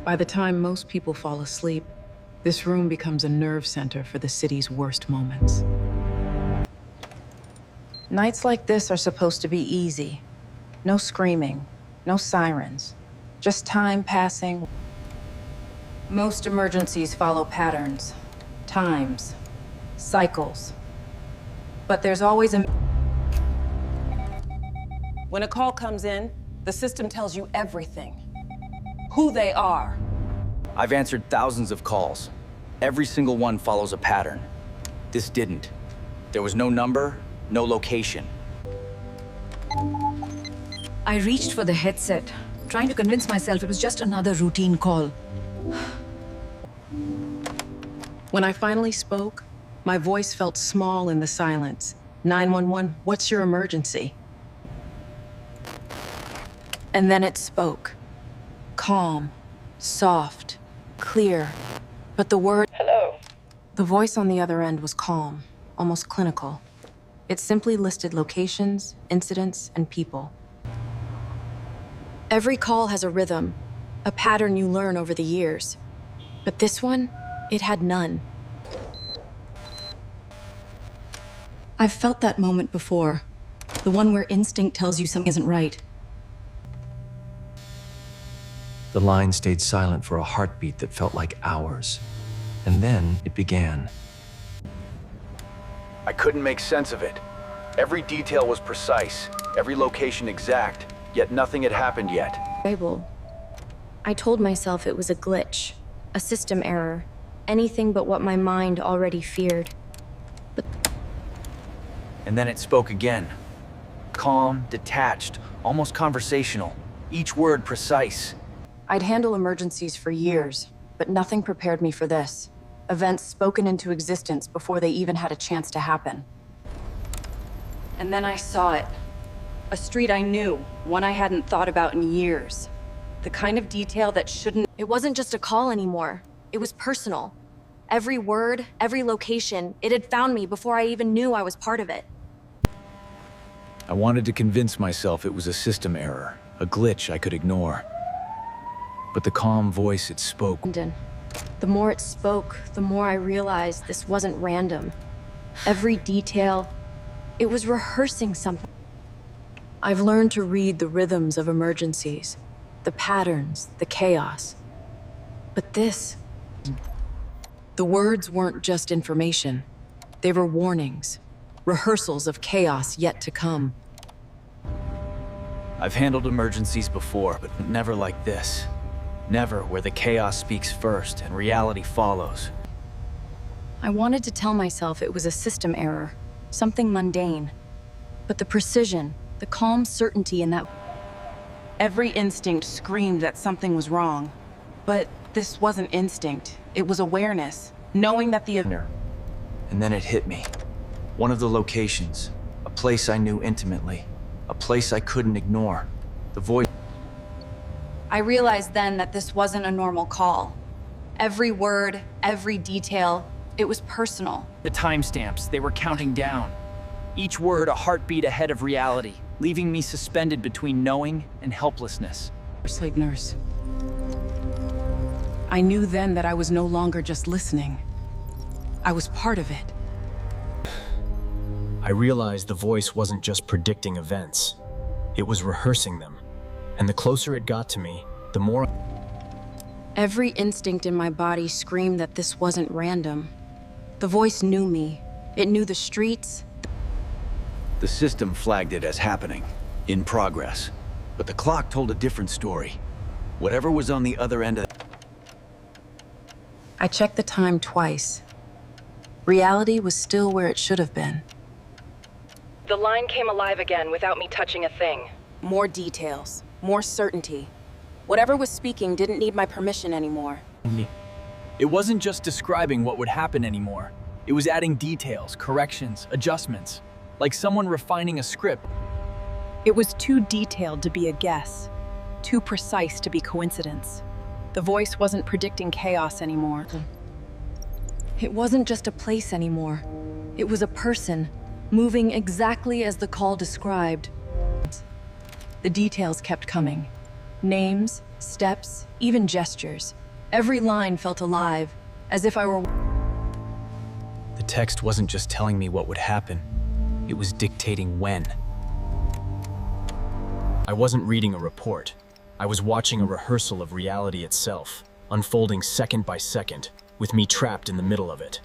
By the time most people fall asleep, this room becomes a nerve center for the city's worst moments. Nights like this are supposed to be easy. No screaming, no sirens, just time passing. Most emergencies follow patterns, times, cycles. But there's always a... When a call comes in, the system tells you everything. Who they are. I've answered thousands of calls. Every single one follows a pattern. This didn't. There was no number, no location. I reached for the headset, trying to convince myself it was just another routine call. When I finally spoke, my voice felt small in the silence. 911, what's your emergency? And then it spoke. Calm, soft, clear. But the word... Hello. The voice on the other end was calm, almost clinical. It simply listed locations, incidents, and people. Every call has a rhythm, a pattern you learn over the years. But this one, it had none. I've felt that moment before. The one where instinct tells you something isn't right. The line stayed silent for a heartbeat that felt like hours. And then it began. I couldn't make sense of it. Every detail was precise, every location exact, yet nothing had happened yet. I told myself it was a glitch, a system error, anything but what my mind already feared. And then it spoke again. Calm, detached, almost conversational. Each word precise. I'd handle emergencies for years, but nothing prepared me for this. Events spoken into existence before they even had a chance to happen. And then I saw it. A street I knew, one I hadn't thought about in years. The kind of detail that shouldn't... It wasn't just a call anymore. It was personal. Every word, every location, it had found me before I even knew I was part of it. I wanted to convince myself it was a system error, a glitch I could ignore. But the calm voice it spoke... The more it spoke, the more I realized this wasn't random. Every detail, it was rehearsing something. I've learned to read the rhythms of emergencies, the patterns, the chaos. But this... The words weren't just information. They were warnings, rehearsals of chaos yet to come. I've handled emergencies before, but never like this. Never where the chaos speaks first and reality follows. I wanted to tell myself it was a system error, something mundane. But the precision, the calm certainty in that... Every instinct screamed that something was wrong. But this wasn't instinct, it was awareness, knowing that the... And then it hit me. One of the locations, a place I knew intimately, a place I couldn't ignore. The voice... I realized then that this wasn't a normal call. Every word, every detail, it was personal. The timestamps, they were counting down. Each word a heartbeat ahead of reality, leaving me suspended between knowing and helplessness. Sleep nurse. I knew then that I was no longer just listening. I was part of it. I realized the voice wasn't just predicting events. It was rehearsing them. And the closer it got to me, the more... Every instinct in my body screamed that this wasn't random. The voice knew me. It knew the streets. The system flagged it as happening, in progress. But the clock told a different story. Whatever was on the other end of... I checked the time twice. Reality was still where it should have been. The line came alive again without me touching a thing. More details, more certainty. Whatever was speaking didn't need my permission anymore. It wasn't just describing what would happen anymore. It was adding details, corrections, adjustments. Like someone refining a script. It was too detailed to be a guess, too precise to be coincidence. The voice wasn't predicting chaos anymore. It wasn't just a place anymore. It was a person, moving exactly as the call described. The details kept coming. Names, steps, even gestures. Every line felt alive, as if I were... The text wasn't just telling me what would happen, it was dictating when. I wasn't reading a report. I was watching a rehearsal of reality itself, unfolding second by second, with me trapped in the middle of it.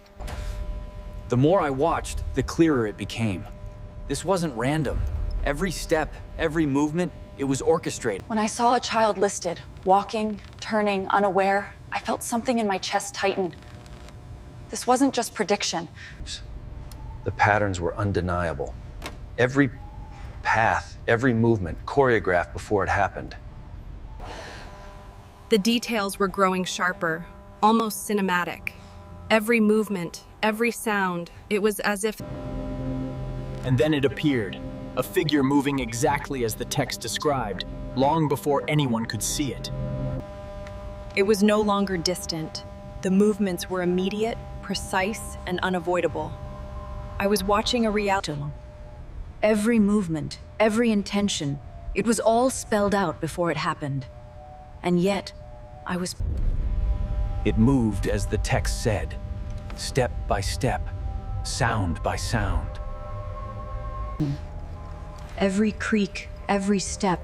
The more I watched, the clearer it became. This wasn't random. Every step, every movement, it was orchestrated. When I saw a child listed, walking, turning, unaware, I felt something in my chest tighten. This wasn't just prediction. The patterns were undeniable. Every path, every movement choreographed before it happened. The details were growing sharper, almost cinematic. Every movement, every sound, it was as if... And then it appeared, a figure moving exactly as the text described, long before anyone could see it. It was no longer distant. The movements were immediate, precise, and unavoidable. I was watching a reality. Every movement, every intention, it was all spelled out before it happened. And yet, I was... It moved as the text said, step by step, sound by sound. Every creak, every step,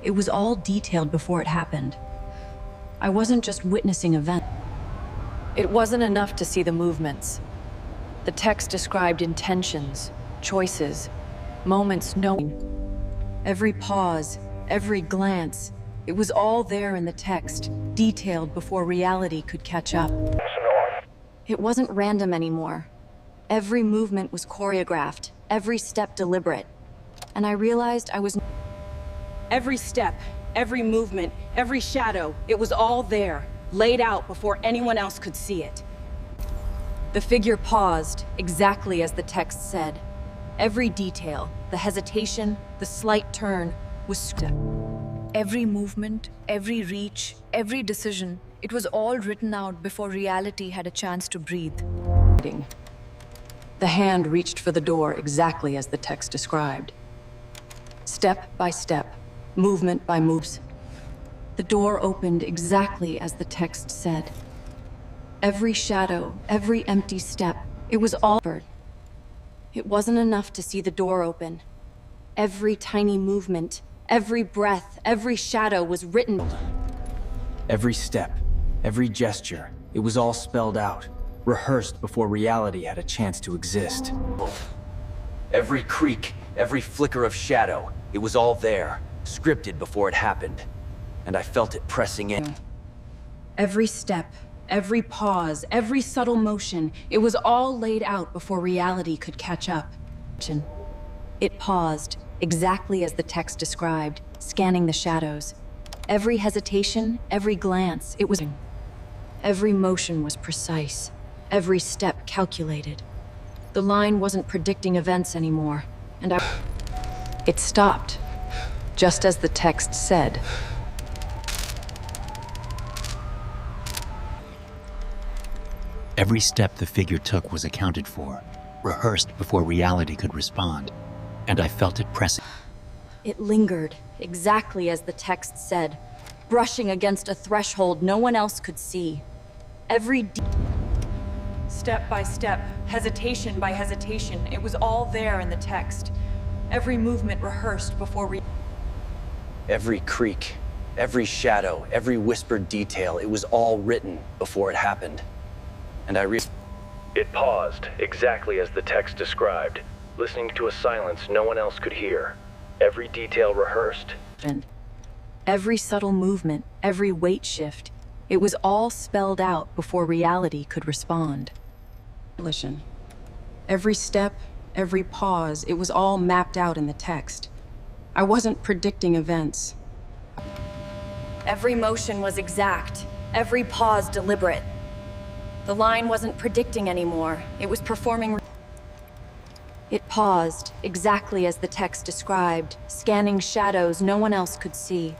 it was all detailed before it happened. I wasn't just witnessing events. It wasn't enough to see the movements. The text described intentions, choices, moments knowing. Every pause, every glance, it was all there in the text, detailed before reality could catch up. It wasn't random anymore. Every movement was choreographed, every step deliberate. And I realized I was... Every step, every movement, every shadow, it was all there, laid out before anyone else could see it. The figure paused, exactly as the text said. Every detail, the hesitation, the slight turn, was... Every movement, every reach, every decision, it was all written out before reality had a chance to breathe. The hand reached for the door exactly as the text described. Step by step, movement by moves. The door opened exactly as the text said. Every shadow, every empty step, it was all... It wasn't enough to see the door open. Every tiny movement, every breath, every shadow was written. Every step, every gesture, it was all spelled out, rehearsed before reality had a chance to exist. Every creak, every flicker of shadow, it was all there, scripted before it happened. And I felt it pressing in. Every step, every pause, every subtle motion, it was all laid out before reality could catch up. It paused, exactly as the text described, scanning the shadows. Every hesitation, every glance, it was... Every motion was precise, every step calculated. The line wasn't predicting events anymore, and It stopped, just as the text said. Every step the figure took was accounted for, rehearsed before reality could respond, and I felt it pressing. It lingered, exactly as the text said, brushing against a threshold no one else could see. Every Step by step, hesitation by hesitation, it was all there in the text. Every movement rehearsed before Every creak, every shadow, every whispered detail, it was all written before it happened. And It paused, exactly as the text described, listening to a silence no one else could hear. Every detail rehearsed. Every subtle movement, every weight shift, it was all spelled out before reality could respond. Every step, every pause, it was all mapped out in the text. I wasn't predicting events. Every motion was exact, every pause deliberate. The line wasn't predicting anymore, it was performing. It paused, exactly as the text described, scanning shadows no one else could see.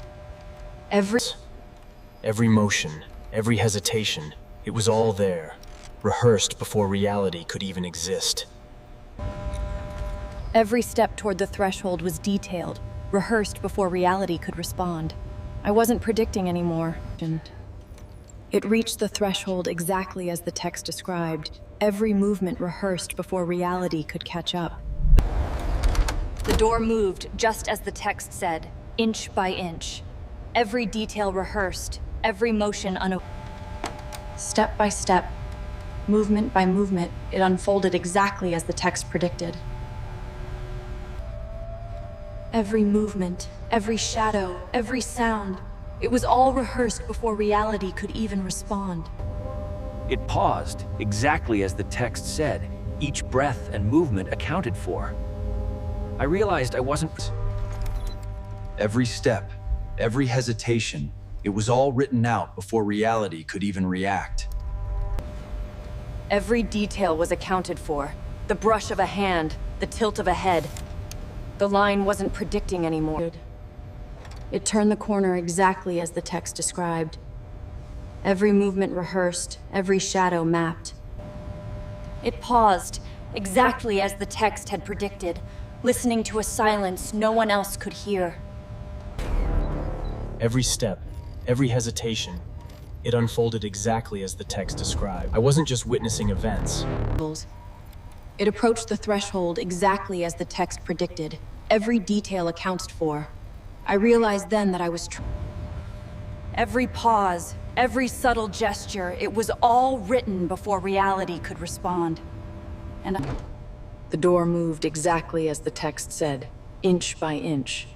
Every motion, every hesitation, it was all there, rehearsed before reality could even exist. Every step toward the threshold was detailed, rehearsed before reality could respond. I wasn't predicting anymore. It reached the threshold exactly as the text described, every movement rehearsed before reality could catch up. The door moved just as the text said, inch by inch. Every detail rehearsed, every motion Step by step, movement by movement, it unfolded exactly as the text predicted. Every movement, every shadow, every sound, it was all rehearsed before reality could even respond. It paused, exactly as the text said, each breath and movement accounted for. I realized I wasn't... Every step, every hesitation, it was all written out before reality could even react. Every detail was accounted for. The brush of a hand, the tilt of a head. The line wasn't predicting anymore. It turned the corner exactly as the text described. Every movement rehearsed, every shadow mapped. It paused, exactly as the text had predicted, listening to a silence no one else could hear. Every step, every hesitation, it unfolded exactly as the text described. I wasn't just witnessing events. It approached the threshold exactly as the text predicted. Every detail accounts for. I realized then that I was Every pause, every subtle gesture, it was all written before reality could respond. The door moved exactly as the text said, inch by inch.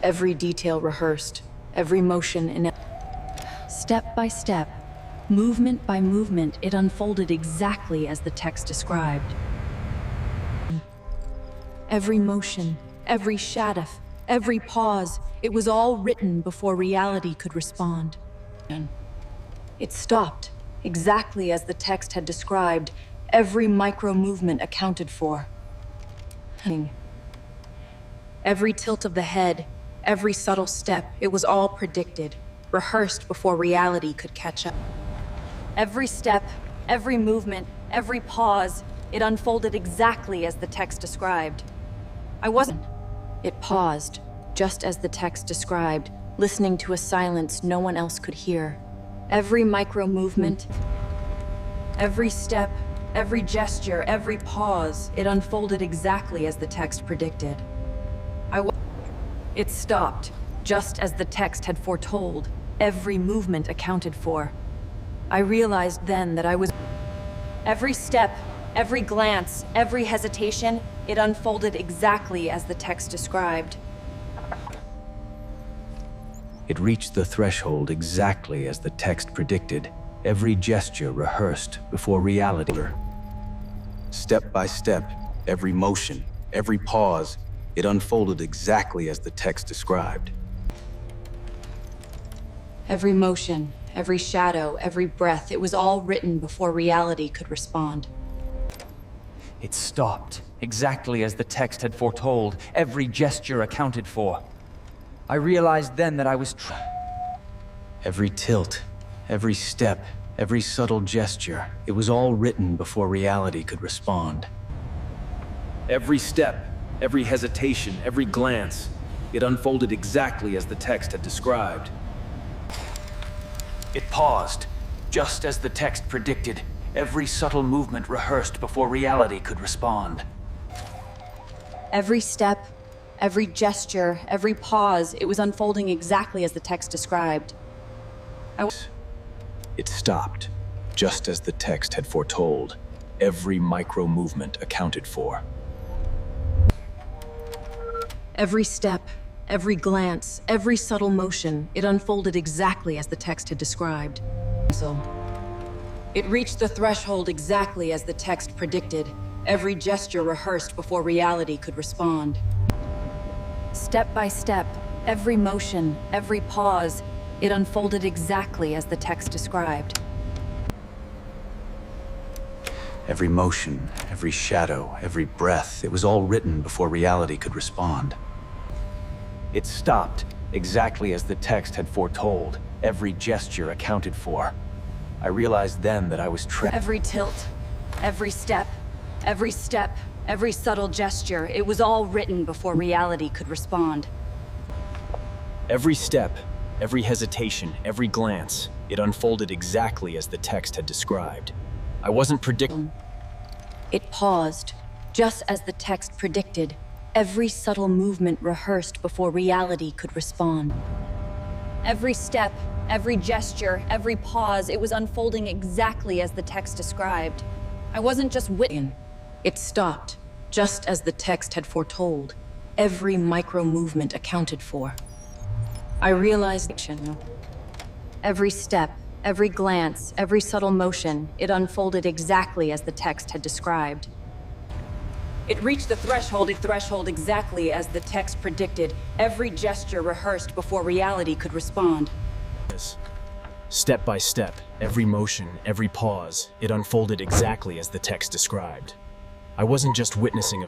Every detail rehearsed, every motion in Step by step, movement by movement, it unfolded exactly as the text described. Every motion, every shadow, every pause, it was all written before reality could respond. It stopped, exactly as the text had described, every micro movement accounted for. Every tilt of the head, every subtle step, it was all predicted, rehearsed before reality could catch up. Every step, every movement, every pause, it unfolded exactly as the text described. It paused, just as the text described, listening to a silence no one else could hear. Every micro movement, every step, every gesture, every pause, it unfolded exactly as the text predicted. It stopped, just as the text had foretold, every movement accounted for. I realized then that I was... Every step, every glance, every hesitation, it unfolded exactly as the text described. It reached the threshold exactly as the text predicted, every gesture rehearsed before reality. Step by step, every motion, every pause, it unfolded exactly as the text described. Every motion, every shadow, every breath, it was all written before reality could respond. It stopped, exactly as the text had foretold, every gesture accounted for. I realized then that I was Every tilt, every step, every subtle gesture, it was all written before reality could respond. Every step, every hesitation, every glance, it unfolded exactly as the text had described. It paused, just as the text predicted, every subtle movement rehearsed before reality could respond. Every step, every gesture, every pause, it was unfolding exactly as the text described. It stopped, just as the text had foretold. Every micro movement accounted for. Every step, every glance, every subtle motion, it unfolded exactly as the text had described. It reached the threshold exactly as the text predicted, every gesture rehearsed before reality could respond. Step by step, every motion, every pause, it unfolded exactly as the text described. Every motion, every shadow, every breath, it was all written before reality could respond. It stopped, exactly as the text had foretold, every gesture accounted for. I realized then that I was Every tilt, every step, every subtle gesture, it was all written before reality could respond. Every step, Every hesitation, every glance, it unfolded exactly as the text had described. I wasn't predicting. It paused, just as the text predicted. Every subtle movement rehearsed before reality could respond. Every step, every gesture, every pause, it was unfolding exactly as the text described. I wasn't just It stopped, just as the text had foretold. Every micro movement accounted for. I realized every step, every glance, every subtle motion, it unfolded exactly as the text had described. It reached the threshold exactly as the text predicted. Every gesture rehearsed before reality could respond. Step by step, every motion, every pause, it unfolded exactly as the text described. I wasn't just witnessing a...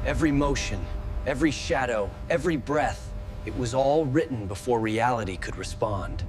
Every motion, every shadow, every breath, it was all written before reality could respond.